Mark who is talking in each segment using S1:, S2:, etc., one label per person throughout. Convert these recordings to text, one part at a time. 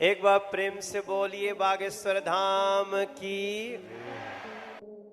S1: एक बार प्रेम से बोलिए बागेश्वर धाम की।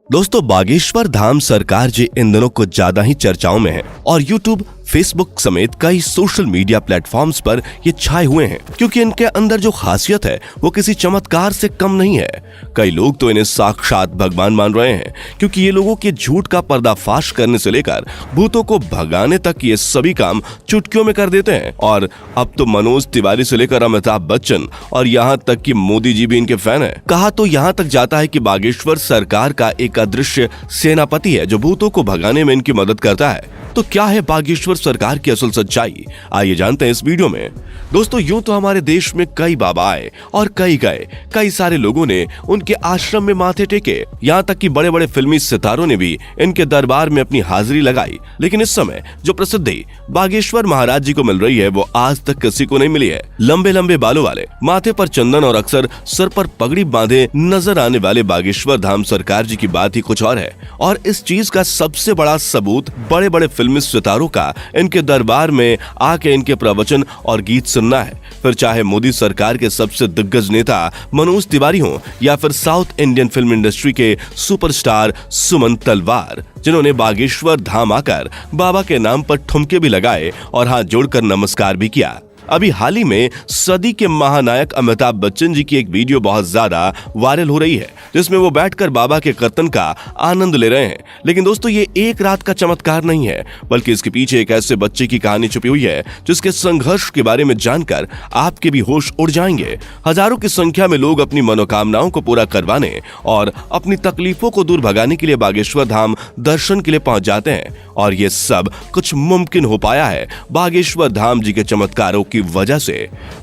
S2: दोस्तों, बागेश्वर धाम सरकार जी इन दिनों कुछ ज्यादा ही चर्चाओं में है और YouTube, फेसबुक समेत कई सोशल मीडिया प्लेटफॉर्म्स पर ये छाए हुए हैं क्योंकि इनके अंदर जो खासियत है वो किसी चमत्कार से कम नहीं है। कई लोग तो इन्हें साक्षात भगवान मान रहे हैं क्योंकि ये लोगों के झूठ का पर्दाफाश करने से लेकर भूतों को भगाने तक ये सभी काम चुटकियों में कर देते हैं। और अब तो मनोज तिवारी से लेकर अमिताभ बच्चन और यहाँ तक कि मोदी जी भी इनके फैन है। कहा तो यहाँ तक जाता है कि बागेश्वर सरकार का एक अदृश्य सेनापति है जो भूतों को भगाने में इनकी मदद करता है। तो क्या है बागेश्वर सरकार की असल सच्चाई, आइए जानते हैं इस वीडियो में। दोस्तों, यूं तो हमारे देश में कई बाबा आए और कई गए, कई सारे लोगों ने उनके आश्रम में माथे टेके, यहाँ तक कि बड़े बड़े फिल्मी सितारों ने भी इनके दरबार में अपनी हाजिरी लगाई। लेकिन इस समय जो प्रसिद्धि बागेश्वर महाराज जी को मिल रही है वो आज तक किसी को नहीं मिली है। लंबे लंबे बालों वाले, माथे पर चंदन और अक्सर सर पर पगड़ी बांधे नजर आने वाले बागेश्वर धाम सरकार जी की बात ही कुछ और है। और इस चीज का सबसे बड़ा सबूत बड़े बड़े फिल्मी सितारों का इनके दरबार में आके इनके प्रवचन और गीत सुनना है। फिर चाहे मोदी सरकार के सबसे दिग्गज नेता मनोज तिवारी हों या फिर साउथ इंडियन फिल्म इंडस्ट्री के सुपरस्टार सुमन तलवार, जिन्होंने बागेश्वर धाम आकर बाबा के नाम पर ठुमके भी लगाए और हाथ जोड़कर नमस्कार भी किया। अभी हाल ही में सदी के महानायक अमिताभ बच्चन जी की एक वीडियो बहुत ज्यादा वायरल हो रही है जिसमें वो बैठकर बाबा के कीर्तन का आनंद ले रहे हैं। लेकिन दोस्तों, ये एक रात का चमत्कार नहीं है बल्कि इसके पीछे एक ऐसे बच्चे की कहानी छुपी हुई है जिसके संघर्ष के बारे में जानकर आपके भी होश उड़ जाएंगे। हजारों की संख्या में लोग अपनी मनोकामनाओं को पूरा करवाने और अपनी तकलीफों को दूर भगाने के लिए बागेश्वर धाम दर्शन के लिए पहुंच जाते हैं और ये सब कुछ मुमकिन हो पाया है बागेश्वर धाम जी के चमत्कारों की वजह से।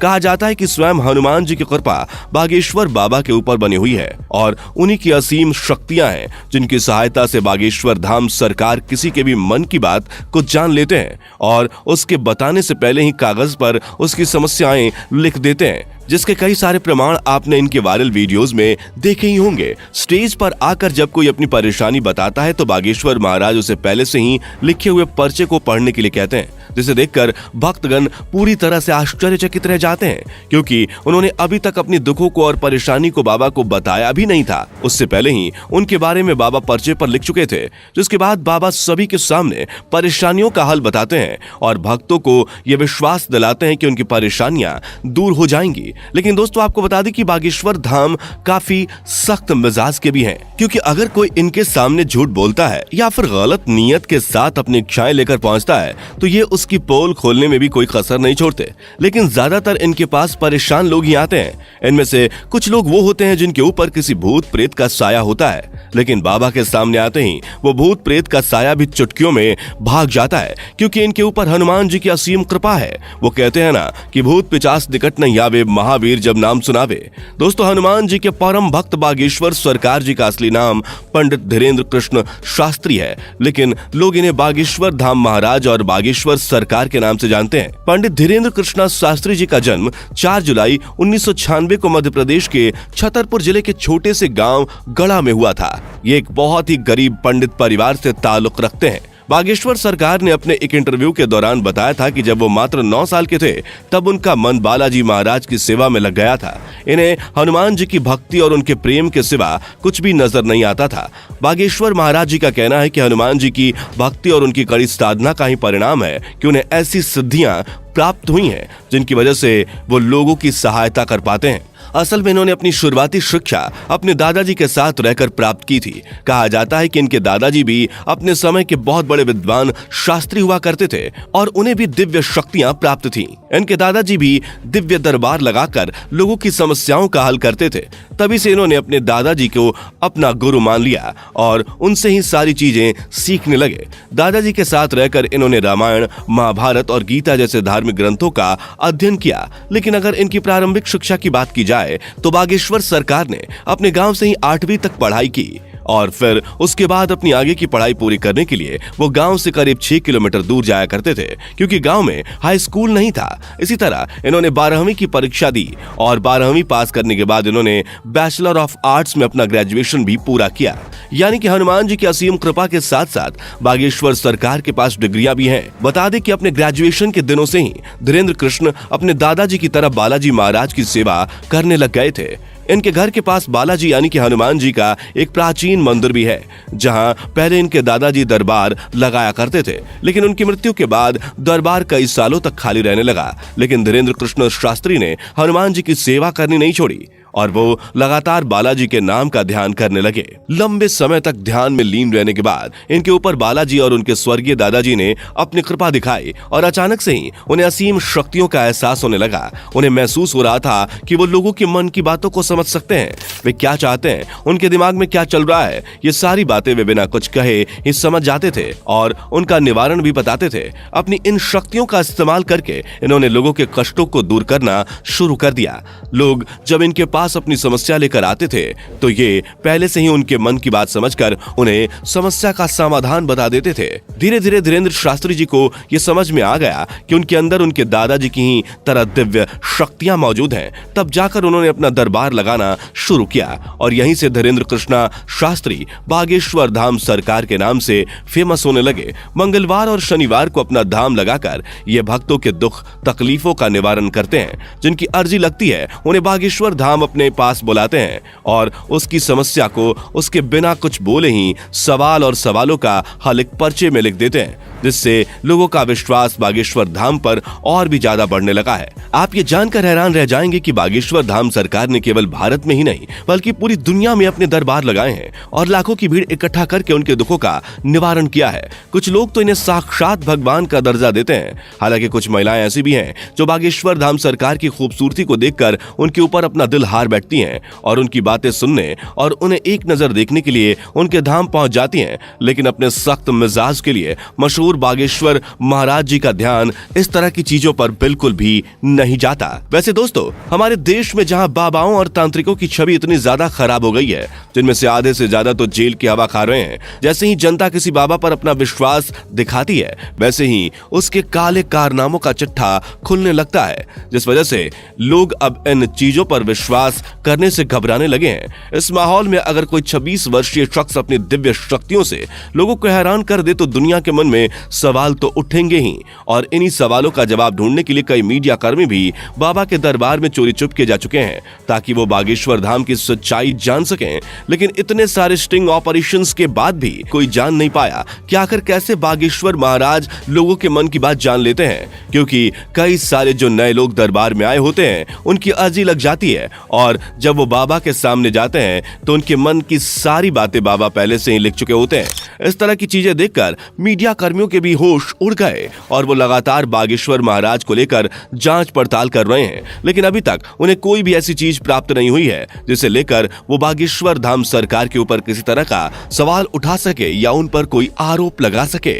S2: कहा जाता है कि स्वयं हनुमान जी की कृपा बागेश्वर बाबा के ऊपर बनी हुई है और उन्हीं की असीम शक्तियां हैं जिनकी सहायता से बागेश्वर धाम सरकार किसी के भी मन की बात को जान लेते हैं और उसके बताने से पहले ही कागज पर उसकी समस्याएं लिख देते हैं, जिसके कई सारे प्रमाण आपने इनके वायरल वीडियोस में देखे ही होंगे। स्टेज पर आकर जब कोई अपनी परेशानी बताता है तो बागेश्वर महाराज उसे पहले से ही लिखे हुए पर्चे को पढ़ने के लिए कहते हैं, जिसे देखकर भक्तगण पूरी तरह से आश्चर्यचकित रह जाते हैं क्योंकि उन्होंने अभी तक अपनी दुखों को और परेशानी को बाबा को बताया भी नहीं था। उससे पहले ही उनके बारे में बाबा पर्चे पर लिख चुके थे, जिसके बाद बाबा सभी के सामने परेशानियों का हल बताते हैं और भक्तों को ये विश्वास दिलाते हैं कि उनकी परेशानियां दूर हो जाएंगी। लेकिन दोस्तों, आपको बता दें कि बागेश्वर धाम काफी सख्त मिजाज के भी हैं क्योंकि अगर कोई इनके सामने झूठ बोलता है या फिर गलत नीयत के साथ अपनी इच्छाएं लेकर पहुंचता है तो ये उसकी पोल खोलने में भी कोई कसर नहीं छोड़ते। लेकिन ज्यादातर इनके पास परेशान लोग ही आते हैं। इनमें से कुछ लोग वो होते हैं जिनके ऊपर किसी भूत प्रेत का साया होता है, लेकिन बाबा के सामने आते ही वो भूत प्रेत का साया भी चुटकियों में भाग जाता है क्योंकि इनके ऊपर हनुमान जी की असीम कृपा है। वो कहते हैं ना कि भूत पिचास निकट नहीं आवे, महावीर जब नाम सुनावे। दोस्तों, हनुमान जी के परम भक्त बागेश्वर सरकार जी का असली नाम पंडित धीरेन्द्र कृष्ण शास्त्री है, लेकिन लोग इन्हें बागेश्वर धाम महाराज और बागेश्वर सरकार के नाम से जानते हैं। पंडित धीरेन्द्र कृष्ण शास्त्री जी का जन्म 4 जुलाई 1996 को मध्य प्रदेश के छतरपुर जिले के छोटे से गांव गढ़ा में हुआ था। ये एक बहुत ही गरीब पंडित परिवार से ताल्लुक रखते हैं। बागेश्वर सरकार ने अपने एक इंटरव्यू के दौरान बताया था कि जब वो मात्र 9 साल के थे तब उनका मन बालाजी महाराज की सेवा में लग गया था। इन्हें हनुमान जी की भक्ति और उनके प्रेम के सिवा कुछ भी नजर नहीं आता था। बागेश्वर महाराज जी का कहना है कि हनुमान जी की भक्ति और उनकी कड़ी साधना का ही परिणाम है कि उन्हें ऐसी सिद्धियां प्राप्त हुई हैं जिनकी वजह से वो लोगों की सहायता कर पाते हैं। असल में इन्होंने अपनी शुरुआती शिक्षा अपने दादाजी के साथ रहकर प्राप्त की थी। कहा जाता है कि इनके दादाजी भी अपने समय के बहुत बड़े विद्वान शास्त्री हुआ करते थे और उन्हें भी दिव्य शक्तियां प्राप्त थीं। इनके दादाजी भी दिव्य दरबार लगाकर लोगों की समस्याओं का हल करते थे। तभी से इन्होंने अपने दादाजी को अपना गुरु मान लिया और उनसे ही सारी चीजें सीखने लगे। दादाजी के साथ रहकर इन्होंने रामायण, महाभारत और गीता जैसे धार्मिक ग्रंथों का अध्ययन किया। लेकिन अगर इनकी प्रारंभिक शिक्षा की बात की जाए तो बागेश्वर सरकार ने अपने गांव से ही 8वीं तक पढ़ाई की और फिर उसके बाद अपनी आगे की पढ़ाई पूरी करने के लिए वो गांव से करीब 6 किलोमीटर दूर जाया करते थे, क्योंकि गांव में हाई स्कूल नहीं था। इसी तरह इन्होंने 12वीं की परीक्षा दी और 12वीं पास करने के बाद इन्होंने बैचलर ऑफ आर्ट्स में अपना ग्रेजुएशन भी पूरा किया। यानी कि हनुमान जी की असीम कृपा के साथ साथ बागेश्वर सरकार के पास डिग्रियां भी हैं। बता दें कि अपने ग्रेजुएशन के दिनों से ही धीरेन्द्र कृष्ण अपने दादाजी की तरह बालाजी महाराज की सेवा करने लग गए थे। इनके घर के पास बालाजी यानी कि हनुमान जी का एक प्राचीन मंदिर भी है, जहां पहले इनके दादाजी दरबार लगाया करते थे, लेकिन उनकी मृत्यु के बाद दरबार कई सालों तक खाली रहने लगा। लेकिन धीरेन्द्र कृष्ण शास्त्री ने हनुमान जी की सेवा करनी नहीं छोड़ी और वो लगातार बालाजी के नाम का ध्यान करने लगे। लंबे समय तक ध्यान में लीन रहने के बाद इनके ऊपर बालाजी और उनके स्वर्गीय दादाजी ने अपनी कृपा दिखाई और अचानक से ही उन्हें असीम शक्तियों का एहसास होने लगा। उन्हें महसूस हो रहा था कि वो लोगों के मन की बातों को समझ सकते हैं, वे क्या चाहते हैं, उनके दिमाग में क्या चल रहा है। ये सारी बातें वे बिना कुछ कहे ही समझ जाते थे और उनका निवारण भी बताते थे। अपनी इन शक्तियों का इस्तेमाल करके इन्होंने लोगों के कष्टों को दूर करना शुरू कर दिया। लोग जब इनके पास अपनी समस्या लेकर आते थे तो ये पहले से ही उनके मन की बात समझकर उन्हें समस्या का समाधान बता देते थे। धीरे धीरे धीरेन्द्र शास्त्री जी को ये समझ में आ गया कि उनके अंदर उनके दादाजी की ही तरह दिव्य शक्तियां मौजूद हैं। तब जाकर उन्होंने अपना दरबार लगाना शुरू किया और यहीं से धीरेन्द्र कृष्णा शास्त्री बागेश्वर धाम सरकार के नाम से फेमस होने लगे। मंगलवार और शनिवार को अपना धाम लगाकर ये भक्तों के दुख तकलीफों का निवारण करते हैं। जिनकी अर्जी लगती है उन्हें बागेश्वर धाम अपने पास बुलाते हैं और उसकी समस्या को उसके बिना कुछ बोले ही सवाल और सवालों का हल एक पर्चे में लिख देते हैं, जिससे लोगों का विश्वास बागेश्वर धाम पर और भी ज्यादा बढ़ने लगा है। आप ये जानकर हैरान रह जाएंगे कि बागेश्वर धाम सरकार ने केवल भारत में ही नहीं बल्कि पूरी दुनिया में अपने दरबार लगाए हैं और लाखों की भीड़ इकट्ठा करके उनके दुखों का निवारण किया है। कुछ लोग तो इन्हें साक्षात भगवान का दर्जा देते हैं। हालांकि कुछ महिलाएं ऐसी भी हैं जो बागेश्वर धाम सरकार की खूबसूरती को देखकर उनके ऊपर अपना दिल हार बैठती हैं और उनकी बातें सुनने और उन्हें एक नजर देखने के लिए उनके धाम पहुंच जाती हैं। लेकिन अपने सख्त मिजाज के लिए मशहूर बागेश्वर महाराज जी का ध्यान इस तरह की चीजों पर बिल्कुल भी नहीं जाता। वैसे दोस्तों, हमारे देश में जहां बाबाओं और तांत्रिकों की छवि इतनी ज्यादा खराब हो गई है, जिनमें से आधे से ज्यादा तो जेल की हवा खा रहे हैं, जैसे ही जनता किसी बाबा पर अपना विश्वास दिखाती है वैसे ही उसके काले कारनामों का चिट्ठा खुलने लगता है, जिस वजह से लोग अब इन चीजों पर विश्वास करने से घबराने लगे हैं। इस माहौल में अगर कोई 26 वर्षीय शख्स अपनी दिव्य शक्तियों से लोगों को हैरान कर दे तो दुनिया के मन में सवाल तो उठेंगे ही और इन्हीं सवालों का जवाब ढूंढने के लिए कई मीडिया कर्मी भी बाबा के दरबार में चोरी चुपके जा चुके हैं ताकि वो बागेश्वर धाम की सच्चाई जान सकें। लेकिन इतने सारे स्टिंग ऑपरेशंस के बाद भी कोई जान नहीं पाया कि आखिर कैसे बागेश्वर महाराज लोगों के मन की बात जान लेते हैं, क्योंकि कई सारे जो नए लोग दरबार में आए होते हैं उनकी अर्जी लग जाती है और जब वो बाबा के सामने जाते हैं तो उनके मन की सारी बातें बाबा पहले से ही लिख चुके होते हैं। इस तरह की चीजें देखकर मीडिया कर्मियों के भी होश उड़ गए और वो लगातार बागेश्वर महाराज को लेकर जांच पड़ताल कर रहे हैं, लेकिन अभी तक उन्हें कोई भी ऐसी चीज प्राप्त नहीं हुई है जिसे लेकर वो बागेश्वर धाम सरकार के ऊपर किसी तरह का सवाल उठा सके या उन पर कोई आरोप लगा सके।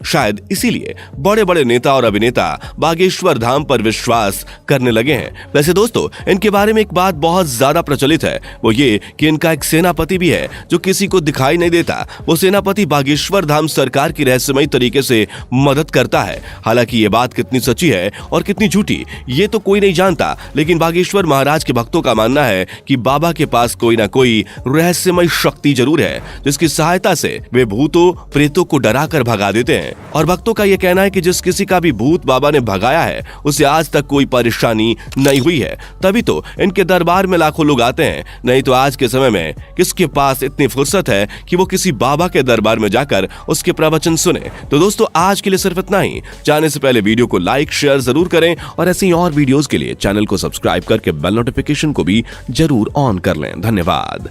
S2: शायद इसीलिए बड़े बड़े नेता और अभिनेता बागेश्वर धाम पर विश्वास करने लगे हैं। वैसे दोस्तों, इनके बारे में एक बात बहुत ज्यादा प्रचलित है, वो ये कि इनका एक सेनापति भी है जो किसी को दिखाई नहीं देता। वो सेनापति बागेश्वर धाम सरकार की रहस्यमयी तरीके से मदद करता है। हालांकि ये बात कितनी सच्ची है और कितनी झूठी ये तो कोई नहीं जानता, लेकिन बागेश्वर महाराज के भक्तों का मानना है कि बाबा के पास कोई ना कोई रहस्यमयी शक्ति जरूर है जिसकी सहायता से वे भूतों प्रेतों को डरा कर भगा देते हैं। और भक्तों का यह कहना है कि जिस किसी का भी भूत बाबा ने भगाया है उसे आज तक कोई परेशानी नहीं हुई है। तभी तो इनके दरबार में लाखों लोग आते हैं, नहीं तो आज के समय में किसके पास इतनी फुर्सत है कि वो किसी बाबा के दरबार में जाकर उसके प्रवचन सुने। तो दोस्तों, आज के लिए सिर्फ इतना ही। जाने से पहले वीडियो को लाइक शेयर जरूर करें और ऐसे ही और वीडियोस के लिए चैनल को सब्सक्राइब करके बेल नोटिफिकेशन को भी जरूर ऑन कर लें। धन्यवाद।